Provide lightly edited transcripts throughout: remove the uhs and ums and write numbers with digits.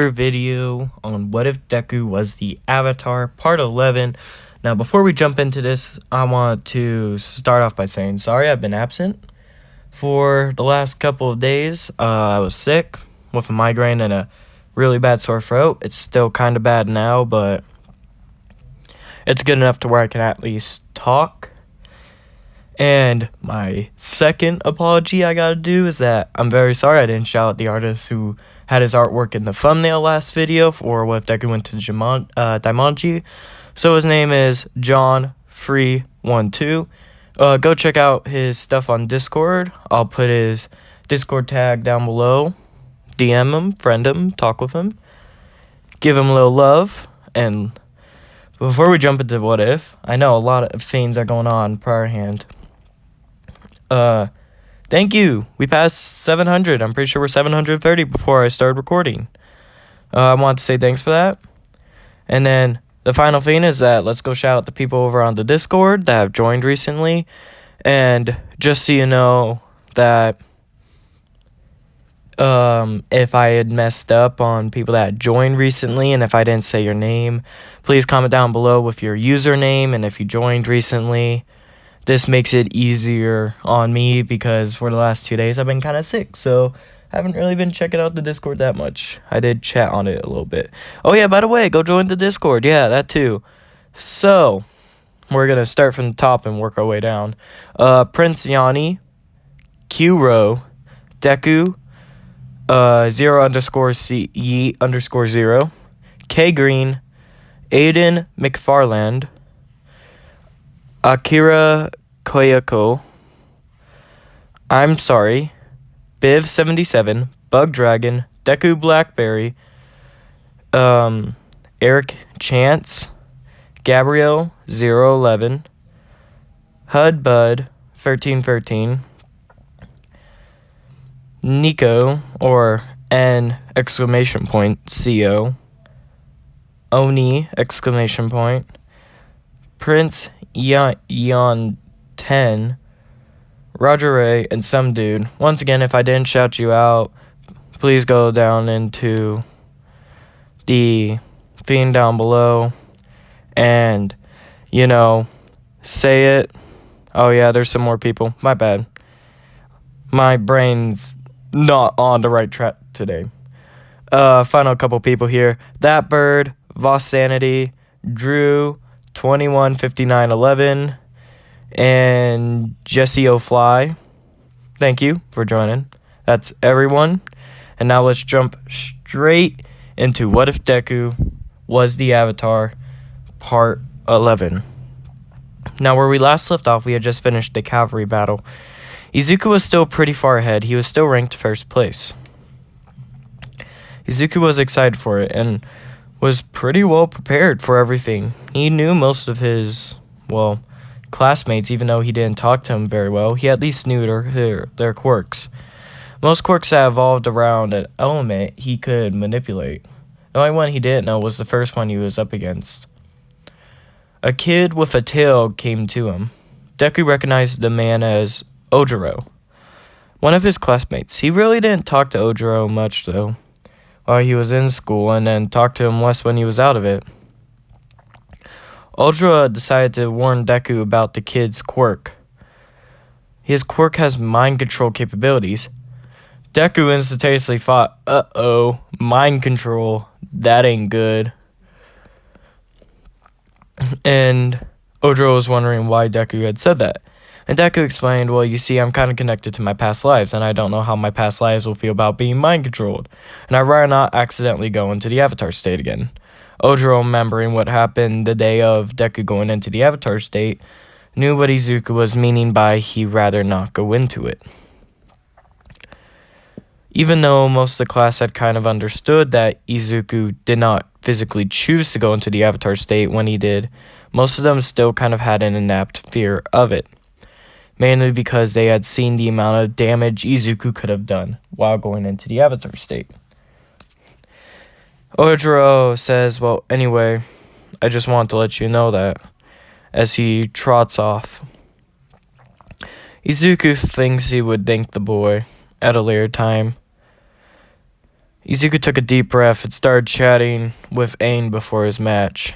Video on what if Deku was the Avatar, part 11. Now, before we jump into this, I want to start off by saying sorry I've been absent for the last couple of days. I was sick with a migraine and a really bad sore throat. It's still kind of bad now, but it's good enough to where I can at least talk. And my second apology I gotta do is that I'm very sorry I didn't shout out the artist who had his artwork in the thumbnail last video for what if Deku went to Daimonji. So his name is John Free 12. Go check out his stuff on Discord. I'll put his Discord tag down below. DM him, friend him, talk with him, give him a little love. And before we jump into what if, I know a lot of things are going on prior hand. Thank you. We passed 700. I'm pretty sure we're 730 before I started recording. I want to say thanks for that. And then the final thing is that let's go shout out the people over on the Discord that have joined recently. And just so you know that if I had messed up on people that joined recently and if I didn't say your name, please comment down below with your username and if you joined recently. This makes it easier on me because for the last 2 days I've been kind of sick, so I haven't really been checking out the Discord that much. I did chat on it a little bit. Oh yeah, by the way, go join the Discord. Yeah, that too. So, we're going to start from the top and work our way down. Prince Yanni, Q-Ro, Deku, 0_C_Yeet_0, K Green, Aiden McFarland, Akira Koyako, I'm sorry, Biv77, Bug Dragon, Deku Blackberry, Eric Chance, Gabriel 011, Hud Bud 1313, Nico or N exclamation point CO, Oni exclamation point, Prince Yon 10, Roger Ray, and some dude. Once again, if I didn't shout you out, please go down into the thing down below and, say it. Oh yeah, there's some more people. My bad. My brain's not on the right track today. Final couple people here. That Bird, Voss Sanity, Drew, 215911, and Jesse O'Fly. Thank you for joining. That's everyone. And now let's jump straight into what if Deku was the Avatar, part 11. Now, where we last left off, we had just finished the cavalry battle. Izuku was still pretty far ahead. He was still ranked first place. Izuku was excited for it and was pretty well prepared for everything. He knew most of his, classmates, even though he didn't talk to them very well. He at least knew their quirks. Most quirks that evolved around an element he could manipulate. The only one he didn't know was the first one he was up against. A kid with a tail came to him. Deku recognized the man as Ojiro, one of his classmates. He really didn't talk to Ojiro much, though, while he was in school, and then talked to him less when he was out of it. Ojiro decided to warn Deku about the kid's quirk. His quirk has mind control capabilities. Deku instantaneously thought, uh-oh, mind control, that ain't good. And Ojiro was wondering why Deku had said that. And Deku explained, well, you see, I'm kind of connected to my past lives, and I don't know how my past lives will feel about being mind-controlled, and I'd rather not accidentally go into the Avatar state again. Ojiro, remembering what happened the day of Deku going into the Avatar state, knew what Izuku was meaning by he'd rather not go into it. Even though most of the class had kind of understood that Izuku did not physically choose to go into the Avatar state when he did, most of them still kind of had an inapt fear of it. Mainly because they had seen the amount of damage Izuku could have done while going into the Avatar state. Ojiro says, well, anyway, I just wanted to let you know that, as he trots off. Izuku thinks he would thank the boy at a later time. Izuku took a deep breath and started chatting with Ain before his match.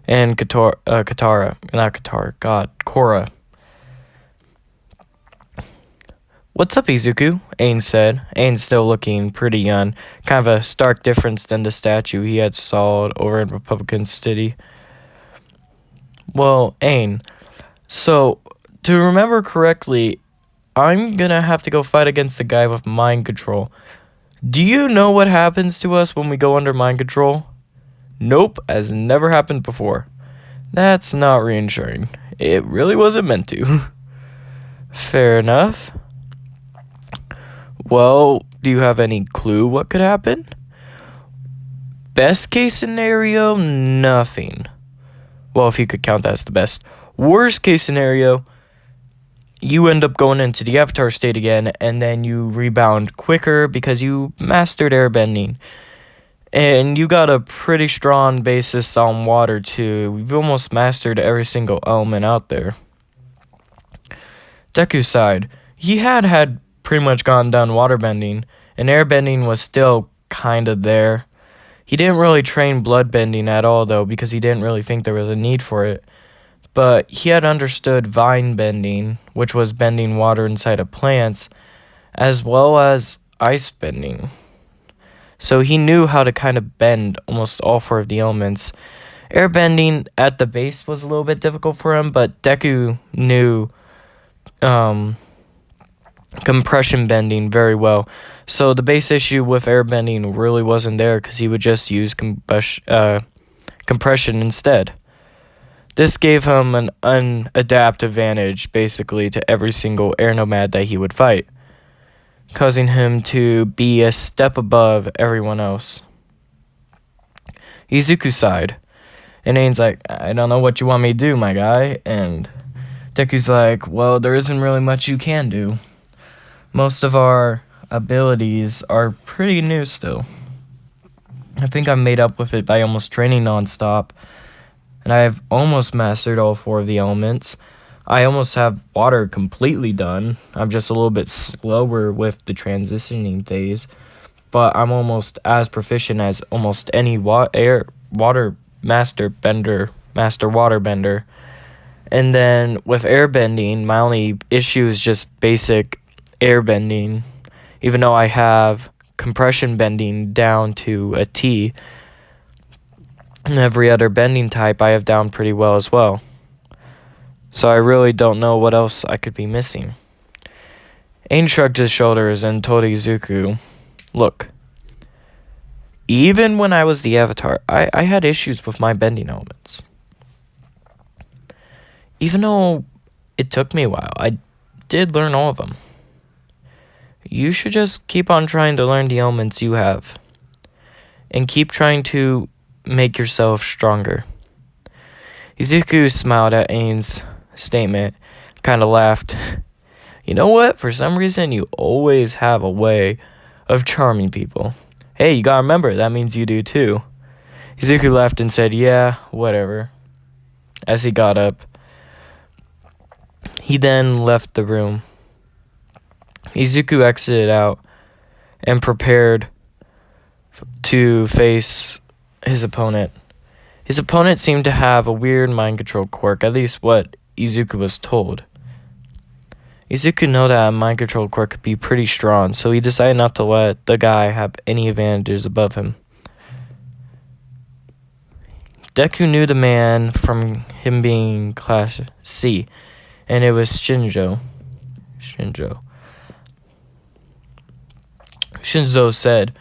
And Korra. "What's up, Izuku?" Ain said. Ain still looking pretty young, kind of a stark difference than the statue he had saw over in Republican City. "Well, Ain, so, to remember correctly, I'm gonna have to go fight against the guy with mind control. Do you know what happens to us when we go under mind control?" "Nope, has never happened before." "That's not reassuring. It really wasn't meant to." "Fair enough. Well, do you have any clue what could happen?" "Best case scenario, nothing." Well, if you could count that as the best. "Worst case scenario, you end up going into the Avatar state again, and then you rebound quicker because you mastered airbending. And you got a pretty strong basis on water, too. You've almost mastered every single element out there." Deku sighed. He had pretty much gone done waterbending, and airbending was still kinda there. He didn't really train bloodbending at all, though, because he didn't really think there was a need for it. But he had understood vine bending, which was bending water inside of plants, as well as ice bending. So he knew how to kind of bend almost all four of the elements. Airbending at the base was a little bit difficult for him, but Deku knew compression bending very well. So the base issue with airbending really wasn't there because he would just use compression instead. This gave him an unadapted advantage basically to every single air nomad that he would fight, causing him to be a step above everyone else. Izuku sighed, and Ain's like, "I don't know what you want me to do, my guy." And Deku's like, "Well, there isn't really much you can do. Most of our abilities are pretty new still. I think I'm made up with it by almost training nonstop, and I've almost mastered all four of the elements. I almost have water completely done. I'm just a little bit slower with the transitioning phase, but I'm almost as proficient as almost any water master waterbender. And then with airbending, my only issue is just basic airbending. Even though I have compression bending down to a T, and every other bending type I have down pretty well as well. So I really don't know what else I could be missing." Ain shrugged his shoulders and told Izuku, "Look, even when I was the Avatar, I had issues with my bending elements. Even though it took me a while, I did learn all of them. You should just keep on trying to learn the elements you have, and keep trying to make yourself stronger." Izuku smiled at Ain's statement, kind of laughed. "You know what? For some reason, you always have a way of charming people. Hey, you gotta remember, that means you do too." Izuku laughed and said, "Yeah, whatever," as he got up. He then left the room. Izuku exited out and prepared to face his opponent. His opponent seemed to have a weird mind control quirk, at least what Izuku was told. Izuku knew that a mind control quirk could be pretty strong, so he decided not to let the guy have any advantages above him. Deku knew the man from him being Class C, and it was Shinzo. Shinzo said,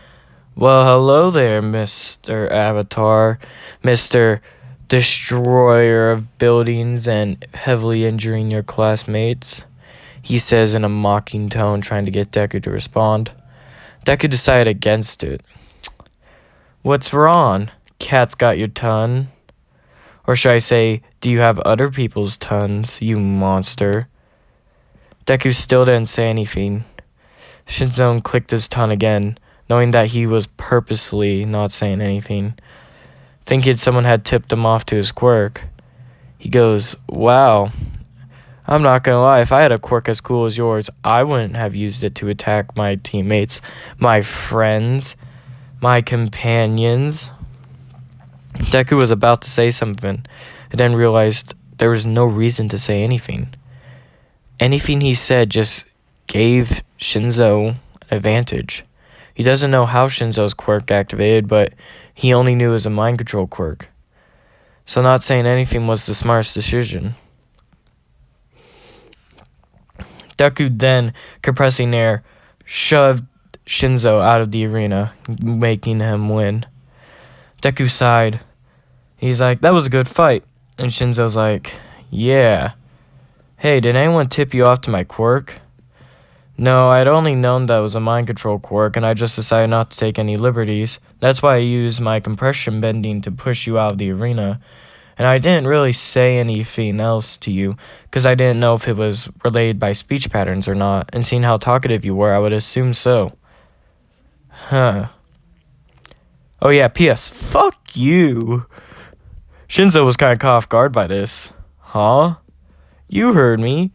"Well, hello there, Mr. Avatar, Mr. Destroyer of Buildings and heavily injuring your classmates," he says in a mocking tone, trying to get Deku to respond. Deku decided against it. "What's wrong? Cat's got your ton? Or should I say, do you have other people's tons, you monster?" Deku still didn't say anything. Shinzo clicked his tongue again, knowing that he was purposely not saying anything, thinking someone had tipped him off to his quirk. He goes, "Wow, I'm not gonna lie, if I had a quirk as cool as yours, I wouldn't have used it to attack my teammates, my friends. my companions. Deku was about to say something, and then realized there was no reason to say anything. Anything he said just gave Shinzo an advantage. He doesn't know how Shinzo's quirk activated, but he only knew it was a mind control quirk. So not saying anything was the smartest decision. Deku then, compressing air, shoved Shinzo out of the arena, making him win. Deku sighed. He's like, that was a good fight. And Shinzo's like, yeah. Hey, did anyone tip you off to my quirk? No, I'd only known that was a mind control quirk, and I just decided not to take any liberties. That's why I used my compression bending to push you out of the arena. And I didn't really say anything else to you, because I didn't know if it was relayed by speech patterns or not, and seeing how talkative you were, I would assume so. Huh. Oh yeah, P.S. Fuck you. Shinzo was kind of caught off guard by this. Huh? You heard me.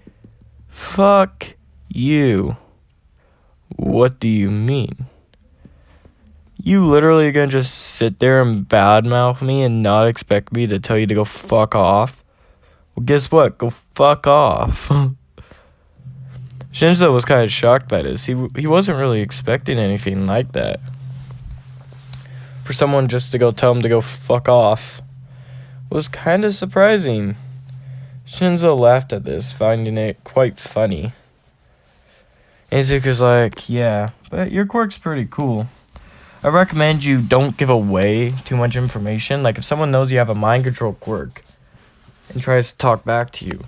Fuck you. What do you mean? You literally gonna just sit there and badmouth me and not expect me to tell you to go fuck off? Well, guess what? Go fuck off. Shinzo was kind of shocked by this. He wasn't really expecting anything like that. For someone just to go tell him to go fuck off was kind of surprising. Shinzo laughed at this, finding it quite funny. Izuku's like, yeah, but your quirk's pretty cool. I recommend you don't give away too much information. Like, if someone knows you have a mind control quirk and tries to talk back to you,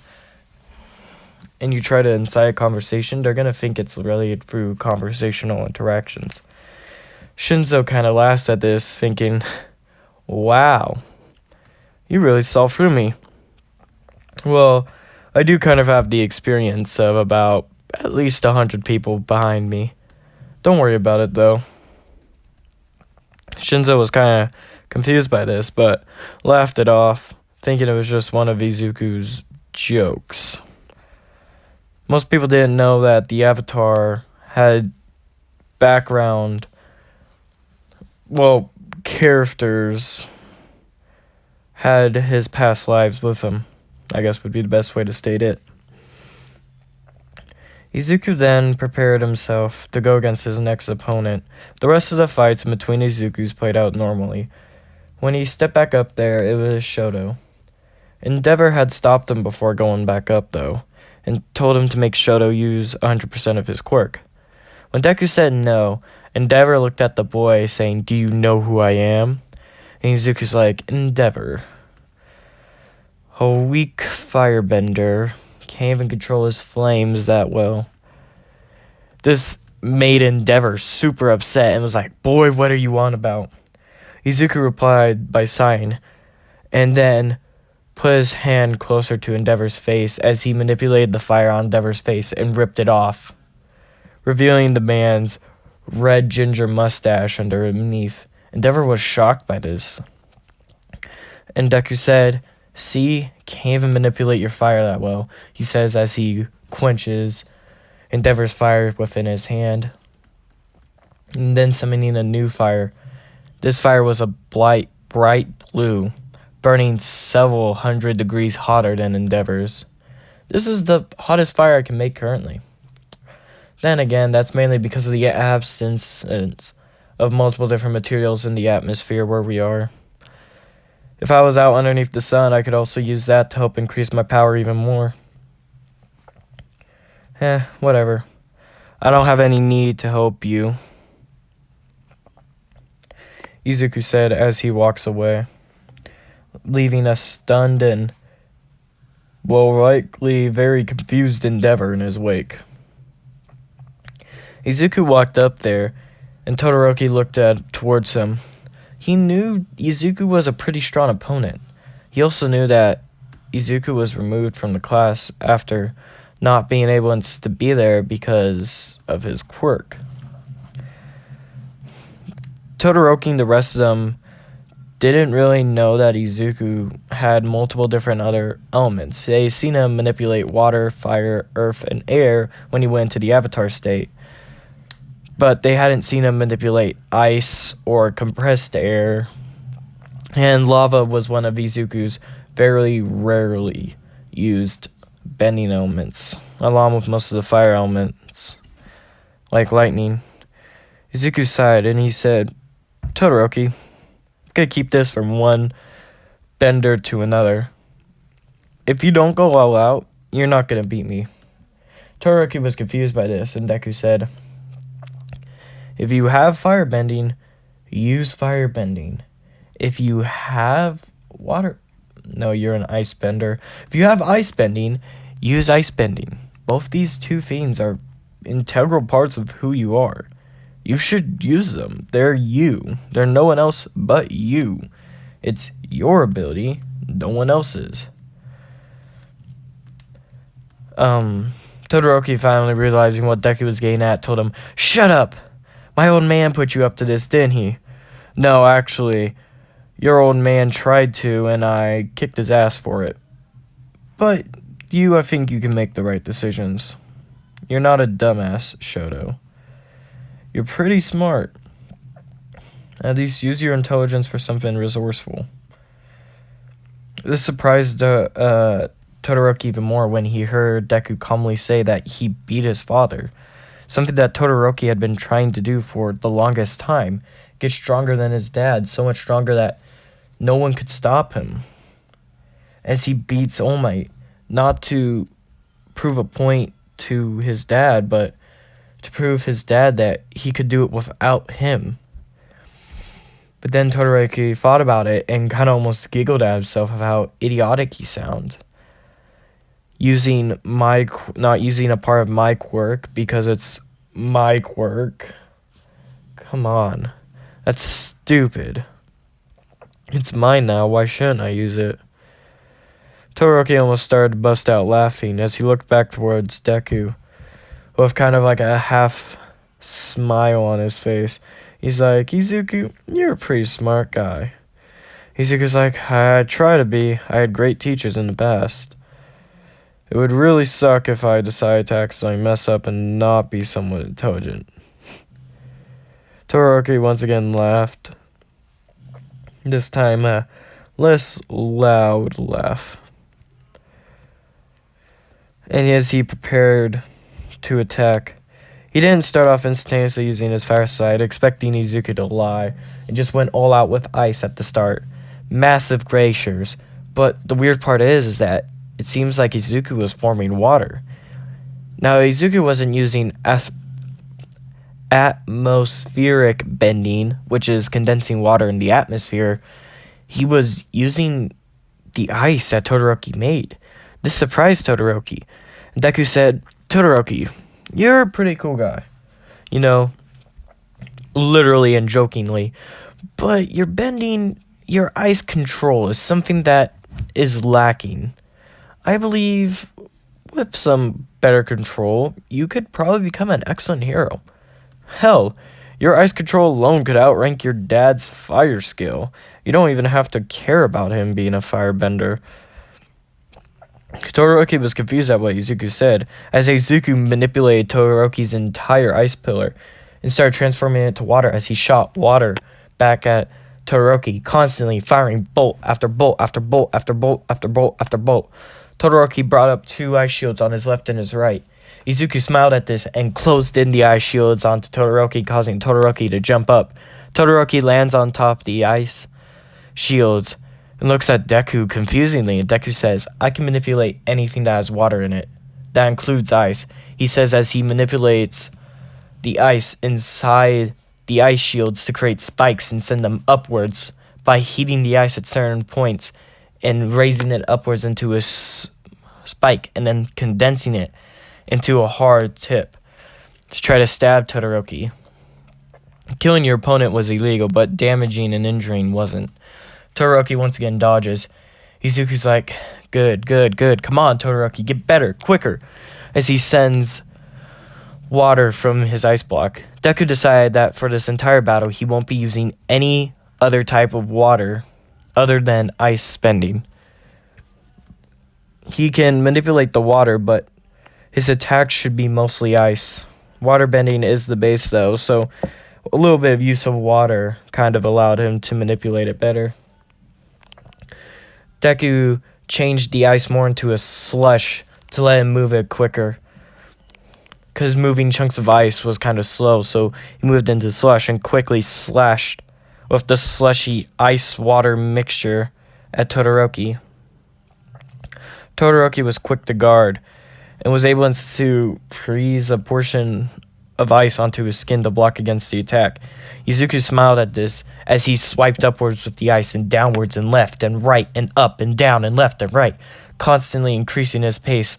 and you try to incite a conversation, they're gonna think it's related through conversational interactions. Shinzo kind of laughs at this, thinking, wow, you really saw through me. Well, I do kind of have the experience of about at least 100 people behind me. Don't worry about it, though. Shinzo was kind of confused by this, but laughed it off, thinking it was just one of Izuku's jokes. Most people didn't know that the Avatar had background, characters had his past lives with him, I guess would be the best way to state it. Izuku then prepared himself to go against his next opponent. The rest of the fights in between Izuku's played out normally. When he stepped back up there, it was Shoto. Endeavor had stopped him before going back up, though, and told him to make Shoto use 100% of his quirk. When Deku said no, Endeavor looked at the boy, saying, "Do you know who I am?" And Izuku's like, "Endeavor. A weak firebender. Can't even control his flames that well." This made Endeavor super upset and was like, "Boy, what are you on about?" Izuku replied by sighing, and then put his hand closer to Endeavor's face as he manipulated the fire on Endeavor's face and ripped it off, revealing the man's red ginger mustache underneath. Endeavor was shocked by this. And Deku said, "See, can't even manipulate your fire that well," he says as he quenches Endeavor's fire within his hand, and then summoning a new fire. This fire was a bright blue, burning several hundred degrees hotter than Endeavor's. This is the hottest fire I can make currently. Then again, that's mainly because of the absence of multiple different materials in the atmosphere where we are. If I was out underneath the sun, I could also use that to help increase my power even more. Whatever. I don't have any need to help you," Izuku said as he walks away, leaving a stunned and, likely very confused Endeavor in his wake. Izuku walked up there, and Todoroki looked towards him. He knew Izuku was a pretty strong opponent. He also knew that Izuku was removed from the class after not being able to be there because of his quirk. Todoroki and the rest of them didn't really know that Izuku had multiple different other elements. They seen him manipulate water, fire, earth, and air when he went into the Avatar state. but they hadn't seen him manipulate ice or compressed air. And lava was one of Izuku's very rarely used bending elements, along with most of the fire elements, like lightning. Izuku sighed and he said, Todoroki, I'm gonna keep this from one bender to another. If you don't go all out, you're not gonna beat me. Todoroki was confused by this, and Deku said, if you have fire bending, use fire bending. If you have water... No, you're an ice bender. If you have ice bending, use ice bending. Both these two things are integral parts of who you are. You should use them. They're you. They're no one else but you. It's your ability, no one else's. Todoroki, finally realizing what Deku was getting at, told him, shut up! My old man put you up to this, didn't he? No, actually, your old man tried to, and I kicked his ass for it. But I think you can make the right decisions. You're not a dumbass, Shoto. You're pretty smart. At least use your intelligence for something resourceful. This surprised Todoroki even more when he heard Deku calmly say that he beat his father. Something that Todoroki had been trying to do for the longest time. Get stronger than his dad, so much stronger that no one could stop him. As he beats All Might, not to prove a point to his dad, but to prove his dad that he could do it without him. But then Todoroki thought about it and kind of almost giggled at himself of how idiotic he sounded. Not using a part of my quirk because it's my quirk. Come on. That's stupid. It's mine now, why shouldn't I use it? Todoroki almost started to bust out laughing as he looked back towards Deku, with kind of like a half smile on his face. He's like, Izuku, you're a pretty smart guy. Izuku's like, I try to be. I had great teachers in the past. It would really suck if I decided to accidentally mess up and not be somewhat intelligent. Todoroki once again laughed. This time, a less loud laugh. And as he prepared to attack, he didn't start off instantaneously using his fire side, expecting Izuku to lie, and just went all out with ice at the start. Massive glaciers. But the weird part is that it seems like Izuku was forming water. Now, Izuku wasn't using atmospheric bending, which is condensing water in the atmosphere. He was using the ice that Todoroki made. This surprised Todoroki. And Deku said, Todoroki, you're a pretty cool guy. You know, literally and jokingly. But your ice control is something that is lacking. I believe with some better control, you could probably become an excellent hero. Hell, your ice control alone could outrank your dad's fire skill. You don't even have to care about him being a firebender. Todoroki was confused at what Izuku said, as Izuku manipulated Todoroki's entire ice pillar and started transforming it to water as he shot water back at Todoroki, constantly firing bolt after bolt after bolt after bolt after bolt after bolt. Todoroki brought up 2 ice shields on his left and his right. Izuku smiled at this and closed in the ice shields onto Todoroki, causing Todoroki to jump up. Todoroki lands on top of the ice shields and looks at Deku confusingly, and Deku says, I can manipulate anything that has water in it. That includes ice. He says as he manipulates the ice inside the ice shields to create spikes and send them upwards by heating the ice at certain points and raising it upwards into a spike and then condensing it into a hard tip to try to stab Todoroki. Killing your opponent was illegal, but damaging and injuring wasn't. Todoroki once again dodges. Izuku's like, good. Come on, Todoroki, get better, quicker. As he sends water from his ice block. Deku decided that for this entire battle, he won't be using any other type of water other than ice spending. He can manipulate the water, but his attacks should be mostly ice. Waterbending is the base though, so a little bit of use of water kind of allowed him to manipulate it better. Deku changed the ice more into a slush to let him move it quicker, because moving chunks of ice was kind of slow, so he moved into slush and quickly slashed with the slushy ice-water mixture at Todoroki. Todoroki was quick to guard and was able to freeze a portion of ice onto his skin to block against the attack. Izuku smiled at this as he swiped upwards with the ice and downwards and left and right and up and down and left and right, constantly increasing his pace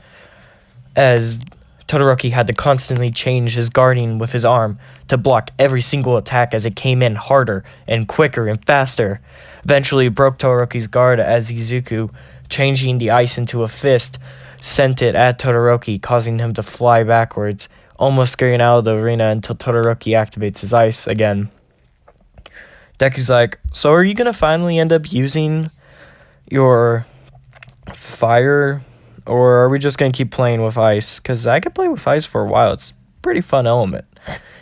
as Todoroki had to constantly change his guarding with his arm to block every single attack as it came in harder and quicker and faster. Eventually broke Todoroki's guard as Izuku, changing the ice into a fist, sent it at Todoroki, causing him to fly backwards, almost scaring out of the arena until Todoroki activates his ice again. Deku's like, so are you going to finally end up using your fire, or are we just going to keep playing with ice? Because I could play with ice for a while. It's a pretty fun element.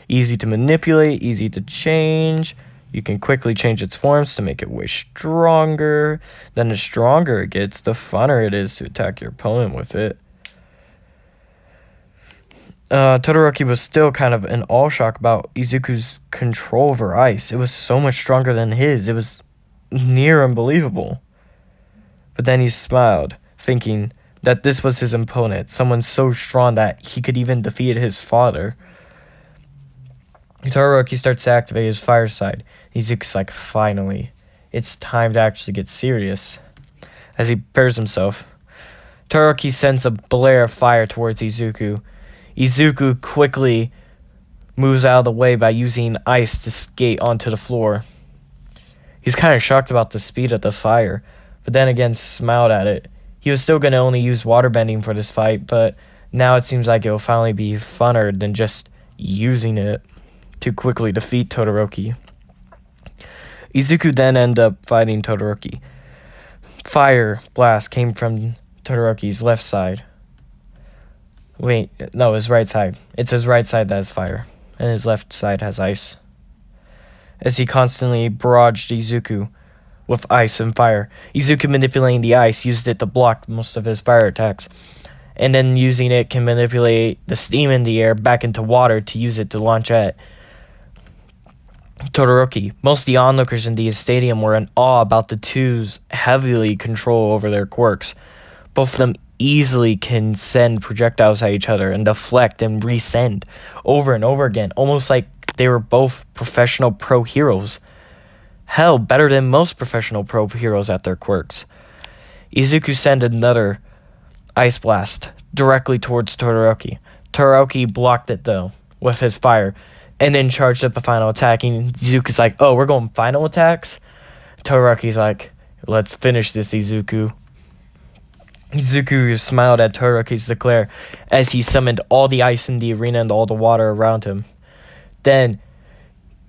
Easy to manipulate, easy to change. You can quickly change its forms to make it way stronger. Then the stronger it gets, the funner it is to attack your opponent with it. Todoroki was still kind of in awe shock about Izuku's control over ice. It was so much stronger than his. It was near unbelievable. But then he smiled, thinking that this was his opponent, someone so strong that he could even defeat his father. Todoroki starts to activate his fire side. Izuku's like, finally, it's time to actually get serious. As he prepares himself, Todoroki sends a blare of fire towards Izuku. Izuku quickly moves out of the way by using ice to skate onto the floor. He's kind of shocked about the speed of the fire, but then again smiled at it. He was still going to only use waterbending for this fight, but now it seems like it will finally be funner than just using it to quickly defeat Todoroki. Izuku then ended up fighting Todoroki. Fire blast came from Todoroki's left side. Wait, no, his right side. It's his right side that has fire, and his left side has ice. As he constantly barraged Izuku with ice and fire. Izuku, manipulating the ice, used it to block most of his fire attacks, and then using it can manipulate the steam in the air back into water to use it to launch at Todoroki. Most of the onlookers in the stadium were in awe about the two's heavily control over their quirks. Both of them easily can send projectiles at each other and deflect and resend over and over again, almost like they were both professional pro heroes. Hell, better than most professional pro heroes at their quirks. Izuku sent another ice blast directly towards Todoroki. Todoroki blocked it though with his fire and then charged up a final attack. And Izuku's like, oh, we're going final attacks? Todoroki's like, let's finish this, Izuku. Izuku smiled at Todoroki's declare as he summoned all the ice in the arena and all the water around him. Then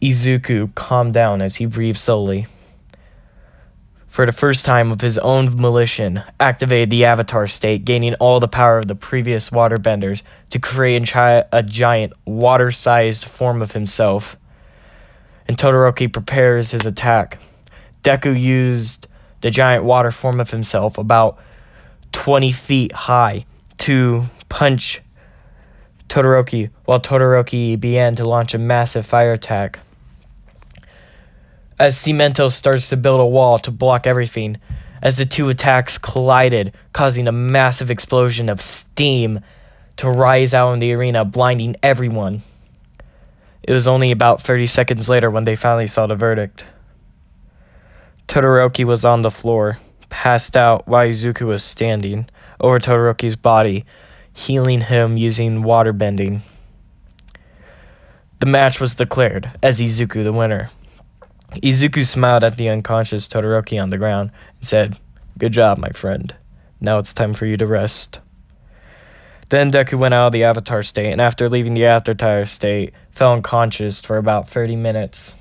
Izuku calmed down as he breathed slowly. For the first time of his own volition, activated the Avatar state, gaining all the power of the previous waterbenders to create a giant water-sized form of himself. And Todoroki prepares his attack. Deku used the giant water form of himself about 20 feet high to punch Todoroki, while Todoroki began to launch a massive fire attack. As Cemento starts to build a wall to block everything, as the two attacks collided, causing a massive explosion of steam to rise out in the arena, blinding everyone. It was only about 30 seconds later when they finally saw the verdict. Todoroki was on the floor, passed out, while Izuku was standing over Todoroki's body, healing him using waterbending. The match was declared as Izuku the winner. Izuku smiled at the unconscious Todoroki on the ground and said, "Good job, my friend. Now it's time for you to rest." Then Deku went out of the Avatar state, and after leaving the Avatar state, fell unconscious for about 30 minutes.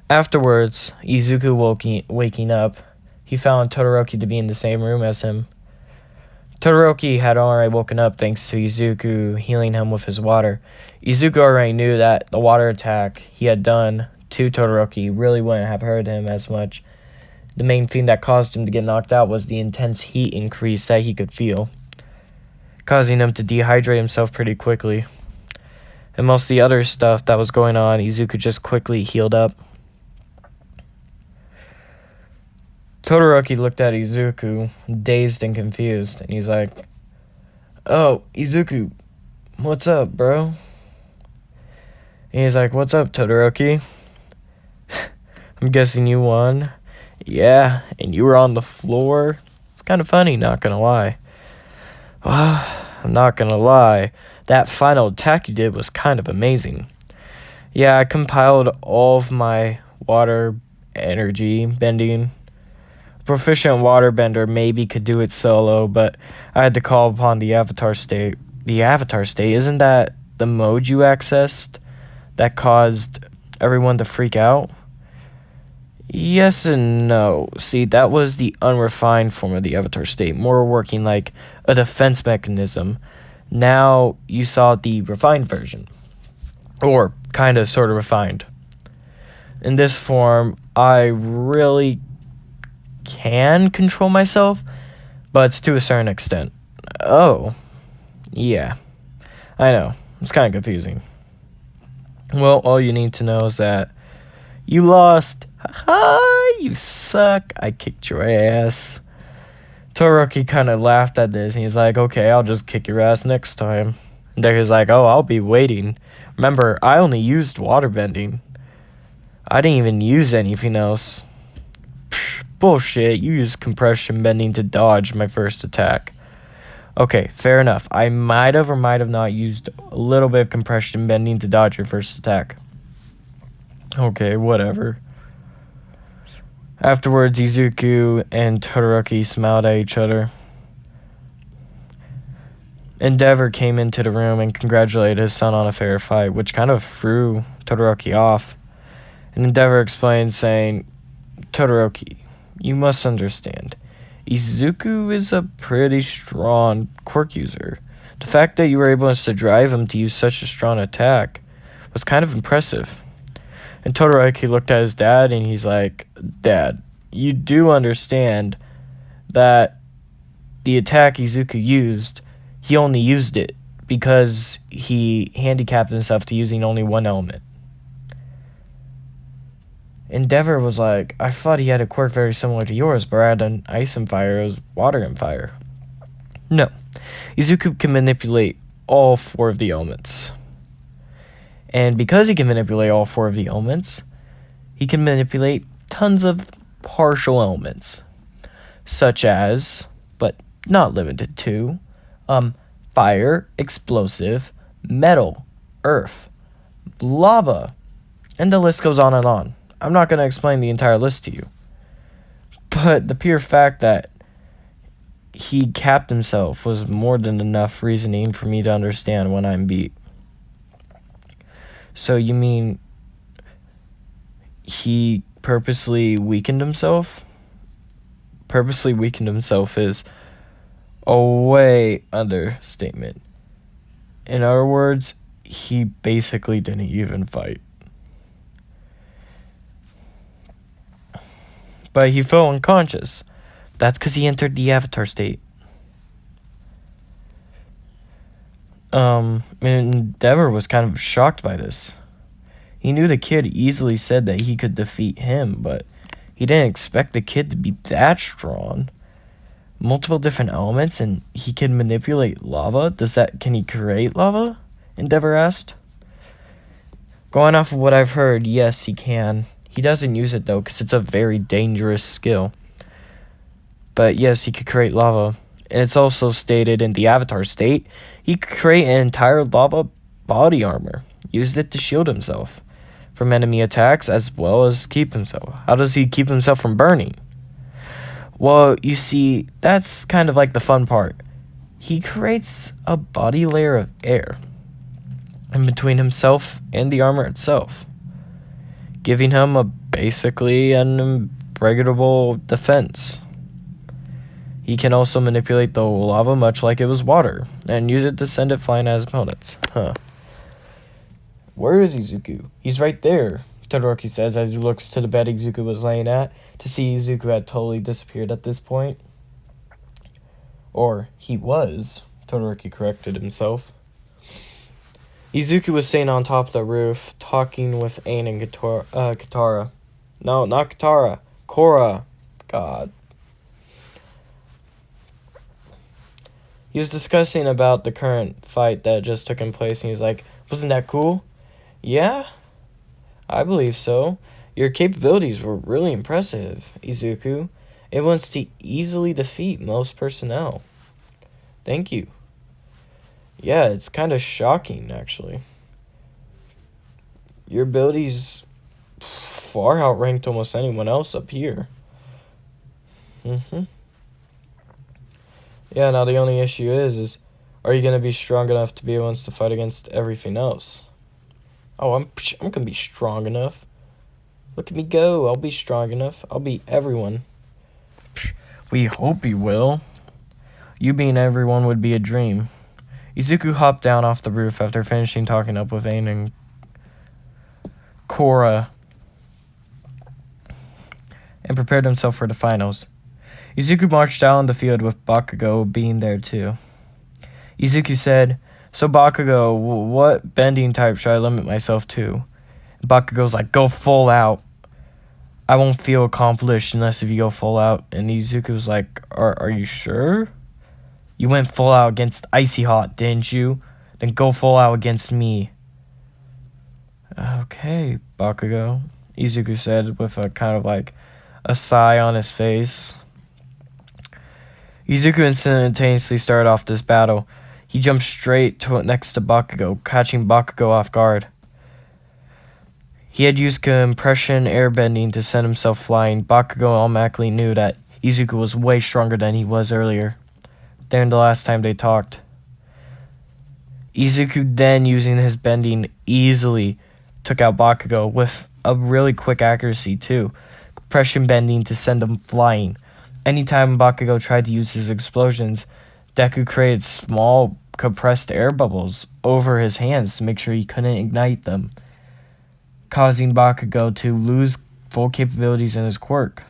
Afterwards, Izuku waking up, he found Todoroki to be in the same room as him. Todoroki had already woken up thanks to Izuku healing him with his water. Izuku already knew that the water attack he had done to Todoroki really wouldn't have hurt him as much. The main thing that caused him to get knocked out was the intense heat increase that he could feel, causing him to dehydrate himself pretty quickly. And most of the other stuff that was going on, Izuku just quickly healed up. Todoroki looked at Izuku, dazed and confused, and he's like, "Oh, Izuku, what's up, bro?" And he's like, "What's up, Todoroki? I'm guessing you won." "Yeah, and you were on the floor." It's kind of funny, not gonna lie. Well, I'm not gonna lie, that final attack you did was kind of amazing. Yeah, I compiled all of my water energy bending. Proficient waterbender maybe could do it solo, but I had to call upon the Avatar State. The Avatar State, isn't that the mode you accessed that caused everyone to freak out? Yes and no. See, that was the unrefined form of the Avatar State, more working like a defense mechanism. Now you saw the refined version, or kind of sort of refined. In this form, I really can control myself, but it's to a certain extent. Oh, yeah, I know, it's kind of confusing. Well, all you need to know is that you lost. Haha, you suck. I kicked your ass. Todoroki kind of laughed at this, and he's like, "Okay, I'll just kick your ass next time." And then he's like, "Oh, I'll be waiting. Remember, I only used waterbending. I didn't even use anything else." Bullshit, you used compression bending to dodge my first attack. Okay, fair enough. I might have or might have not used a little bit of compression bending to dodge your first attack. Okay, whatever. Afterwards, Izuku and Todoroki smiled at each other. Endeavor came into the room and congratulated his son on a fair fight, which kind of threw Todoroki off. And Endeavor explained, saying, "Todoroki, you must understand, Izuku is a pretty strong quirk user. The fact that you were able to drive him to use such a strong attack was kind of impressive." And Todoroki looked at his dad and he's like, "Dad, you do understand that the attack Izuku used, he only used it because he handicapped himself to using only one element." Endeavor was like, "I thought he had a quirk very similar to yours, but rather than ice and fire, it was water and fire." No, Izuku can manipulate all four of the elements. And because he can manipulate all four of the elements, he can manipulate tons of partial elements, such as, but not limited to, fire, explosive, metal, earth, lava, and the list goes on and on. I'm not going to explain the entire list to you, but the pure fact that he capped himself was more than enough reasoning for me to understand when I'm beat. So you mean he purposely weakened himself? Purposely weakened himself is a way understatement. In other words, he basically didn't even fight. But he fell unconscious. That's because he entered the Avatar State. Endeavor was kind of shocked by this. He knew the kid easily said that he could defeat him, but he didn't expect the kid to be that strong. Multiple different elements, and he can manipulate lava? Can he create lava? Endeavor asked. Going off of what I've heard, yes, he can. He doesn't use it, though, because it's a very dangerous skill. But yes, he could create lava. And it's also stated in the Avatar State, he could create an entire lava body armor. Used it to shield himself from enemy attacks, as well as keep himself. How does he keep himself from burning? Well, you see, that's kind of like the fun part. He creates a body layer of air in between himself and the armor itself, giving him basically an unbreakable defense. He can also manipulate the lava much like it was water, and use it to send it flying at his opponents. Huh. Where is Izuku? He's right there, Todoroki says as he looks to the bed Izuku was laying at, to see Izuku had totally disappeared at this point. Or, he was, Todoroki corrected himself. Izuku was sitting on top of the roof, talking with Ain and Katara. No, not Katara. Korra. God. He was discussing about the current fight that just took in place, and he was like, wasn't that cool? Yeah, I believe so. Your capabilities were really impressive, Izuku. It wants to easily defeat most personnel. Thank you. Yeah, it's kind of shocking, actually. Your abilities far outranked almost anyone else up here. Yeah, now the only issue is are you going to be strong enough to be able to fight against everything else? Oh, I'm going to be strong enough. Look at me go. I'll be strong enough. I'll beat everyone. We hope you will. You being everyone would be a dream. Izuku hopped down off the roof after finishing talking up with Ain and Korra and prepared himself for the finals. Izuku marched out on the field with Bakugo being there too. Izuku said, so Bakugo, what bending type should I limit myself to? Bakugo's like, go full out. I won't feel accomplished unless if you go full out. And Izuku was like, are you sure? You went full out against Icy Hot, didn't you? Then go full out against me. Okay, Bakugo, Izuku said with a kind of like a sigh on his face. Izuku instantaneously started off this battle. He jumped straight next to Bakugo, catching Bakugo off guard. He had used compression airbending to send himself flying. Bakugo automatically knew that Izuku was way stronger than he was earlier, than the last time they talked. Izuku then, using his bending, easily took out Bakugo with a really quick accuracy too. Compression bending to send him flying. Anytime Bakugo tried to use his explosions, Deku created small compressed air bubbles over his hands to make sure he couldn't ignite them, causing Bakugo to lose full capabilities in his quirk.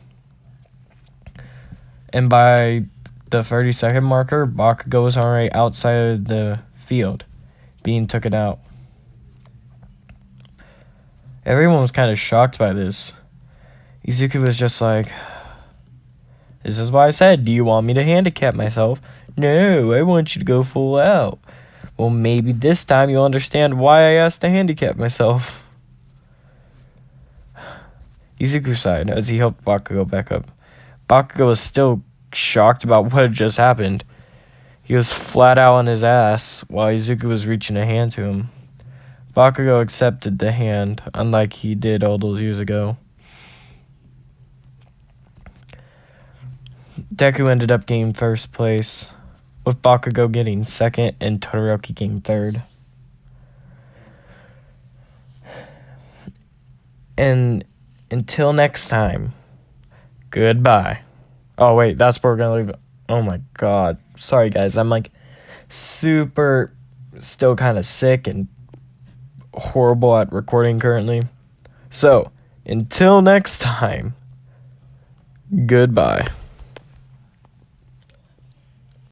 And by the 30-second marker, Bakugo was already outside of the field, being taken out. Everyone was kind of shocked by this. Izuku was just like, this is why I said, do you want me to handicap myself? No, I want you to go full out. Well, maybe this time you'll understand why I asked to handicap myself. Izuku sighed as he helped Bakugo back up. Bakugo was still shocked about what had just happened. He was flat out on his ass while Izuku was reaching a hand to him. Bakugo accepted the hand, unlike he did all those years ago. Deku ended up getting first place, with Bakugo getting second and Todoroki getting third. And until next time, goodbye. Oh wait, that's where we're gonna leave it. Oh my god. Sorry guys, I'm like super still kind of sick and horrible at recording currently. So, until next time, goodbye.